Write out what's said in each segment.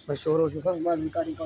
मशहूर हो चुका है भिखारी का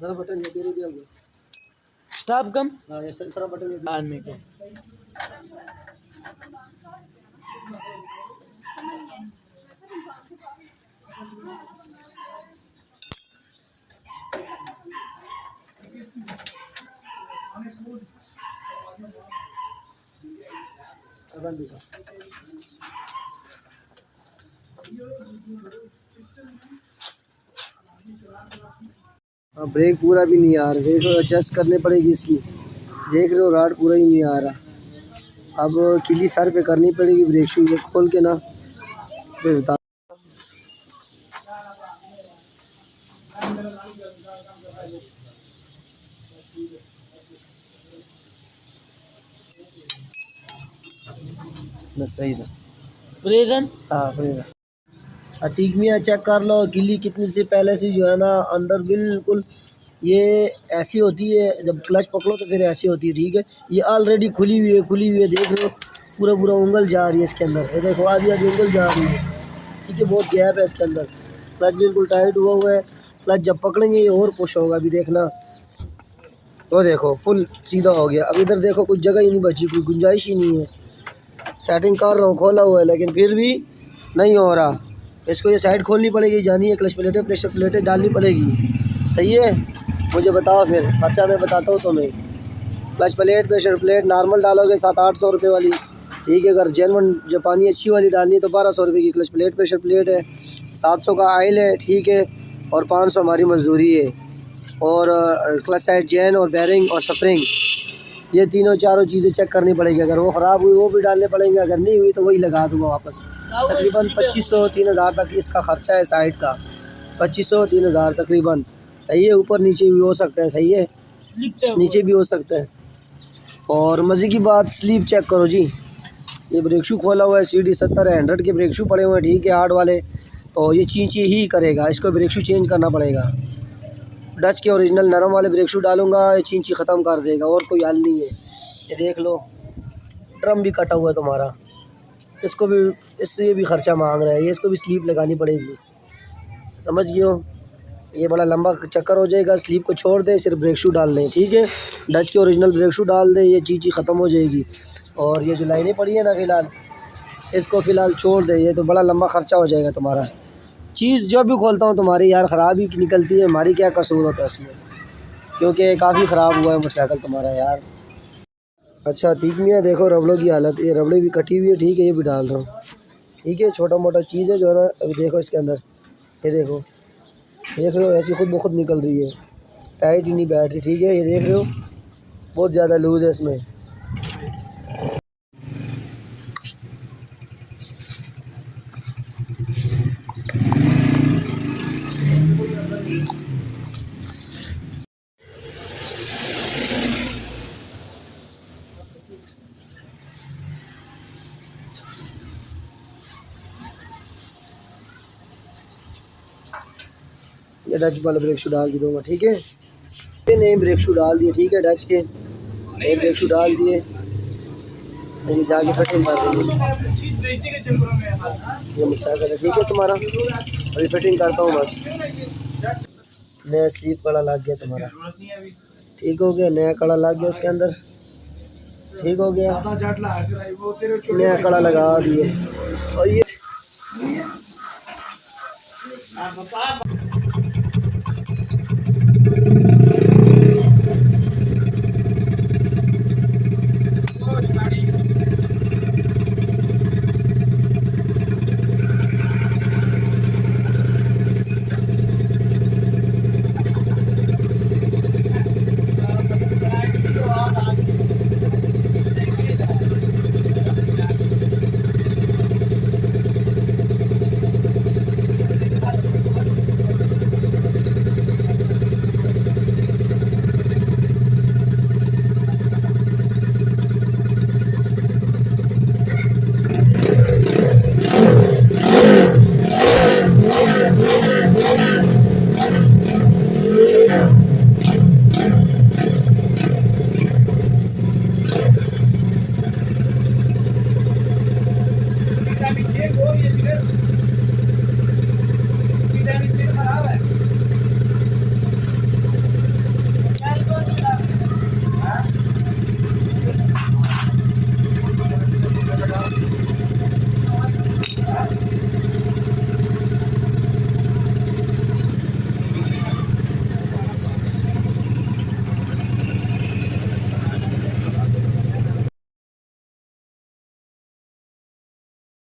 सारा बटन ये तेरे दिया हुआ स्टॉप कम हां ये सारा बटन ये आन में को बंद दिखा ब्रेक पूरा भी नहीं आ रहा, देख लो एडजस्ट करने पड़ेगी इसकी। देख रहे हो राड पूरा ही नहीं आ रहा। अब किली सर पे करनी पड़ेगी ब्रेक शू ये खोल के ना फिर बता। बस सही था प्रेजन हाँ प्रेजन। अतीक मियाँ चेक कर लो किली कितनी से पहले से जो है ना अंदर बिल्कुल ये ऐसी होती है, जब क्लच पकड़ो तो फिर ऐसी होती है। ठीक है ये ऑलरेडी खुली हुई है देख लो पूरा उंगल जा रही है इसके अंदर। ये देखो आधी उंगल जा रही है। ठीक है बहुत गैप है इसके अंदर। क्लच बिल्कुल टाइट हुआ है। क्लच जब पकड़ेंगे ये और पुश होगा। अभी देखना तो देखो फुल सीधा हो गया। अब इधर देखो कुछ जगह ही नहीं बची, कोई गुंजाइश ही नहीं है। सेटिंग कर रहा हूँ खोला हुआ है लेकिन फिर भी नहीं हो रहा। इसको ये साइड खोलनी पड़ेगी, जानी है क्लच प्लेटें प्रेशर प्लेटें डालनी पड़ेगी। सही है मुझे बताओ फिर खर्चा मैं बताता हूँ तुम्हें। Clutch plate pressure plate normal डालोगे 700-800 रुपये वाली। ठीक है अगर जेनवन जापानी अच्छी वाली डालनी है तो 1200 रुपये की क्लच प्लेट प्रेशर प्लेट है। 700 का आयल है। ठीक है और 500 हमारी मजदूरी है। और क्लच साइड चेन और बैरिंग और स्प्रिंग ये तीनों चारों चीज़ें चेक करनी पड़ेगी। अगर वो ख़राब हुई वो भी डालने पड़ेंगे, अगर नहीं हुई तो वही लगा दूँगा वापस। तकरीबन 2500-3000 तक इसका ख़र्चा है साइड का। 2500-3000 तकरीबन। सही है ऊपर नीचे भी हो सकता है। सही है नीचे भी हो सकता है। और मज़े की बात स्लीप चेक करो जी। ये ब्रेक शू खोला हुआ है CD 70-100 के ब्रेक शू पड़े हुए हैं। ठीक है हार्ड वाले तो ये ची ही करेगा। इसको ब्रेक शू चेंज करना पड़ेगा। डच के ओरिजिनल नरम वाले ब्रेक शू डालूंगा ये ची ख़त्म कर देगा और कोई हल नहीं है। ये देख लो ड्रम भी कटा हुआ है तुम्हारा। इसको भी इससे भी ख़र्चा मांग रहा है। ये इसको भी स्लीप लगानी पड़ेगी। समझ गए हो ये बड़ा लंबा चक्कर हो जाएगा। स्लीप को छोड़ दे सिर्फ ब्रेक शू डाल दें। ठीक है डच के ओरिजिनल ब्रेक शू डाल दे ये ची ख़त्म हो जाएगी। और ये जो लाइनें पड़ी है ना फ़िलहाल इसको फ़िलहाल छोड़ दे। ये तो बड़ा लंबा ख़र्चा हो जाएगा तुम्हारा। चीज़ जो भी खोलता हूँ तुम्हारी यार ख़राब ही निकलती है। हमारी क्या कसूर होता है उसमें, क्योंकि काफ़ी ख़राब हुआ है मोटरसाइकिल तुम्हारा यार। अच्छा अतीक मियाँ देखो रबड़ों की हालत, ये रबड़े भी कटी हुई है। ठीक है ये भी डाल रहा हूँ। ठीक है छोटा मोटा चीज़ है जो है ना। अभी देखो इसके अंदर ये देखो देख रहे हो ऐसी खुद ब खुद निकल रही है, टाइट ही नहीं बैठ रही। ठीक है ये देख रहे हो बहुत ज़्यादा लूज़ है इसमें। ये डच वाला ब्रेक शू डाल के दूंगा। ठीक है ये नए ब्रेक शू डाल दिए। ठीक है डच के नए ब्रेक शू डाल दिए। ये जाके फिटिंग कर देंगे ये मोटरसाइकिल है। ठीक है तुम्हारा अभी फिटिंग करता हूँ बस। नया स्लीप कड़ा लग गया तुम्हारा। ठीक हो गया नया कड़ा लग गया उसके अंदर। ठीक हो गया नया कड़ा लगा दिए। और ये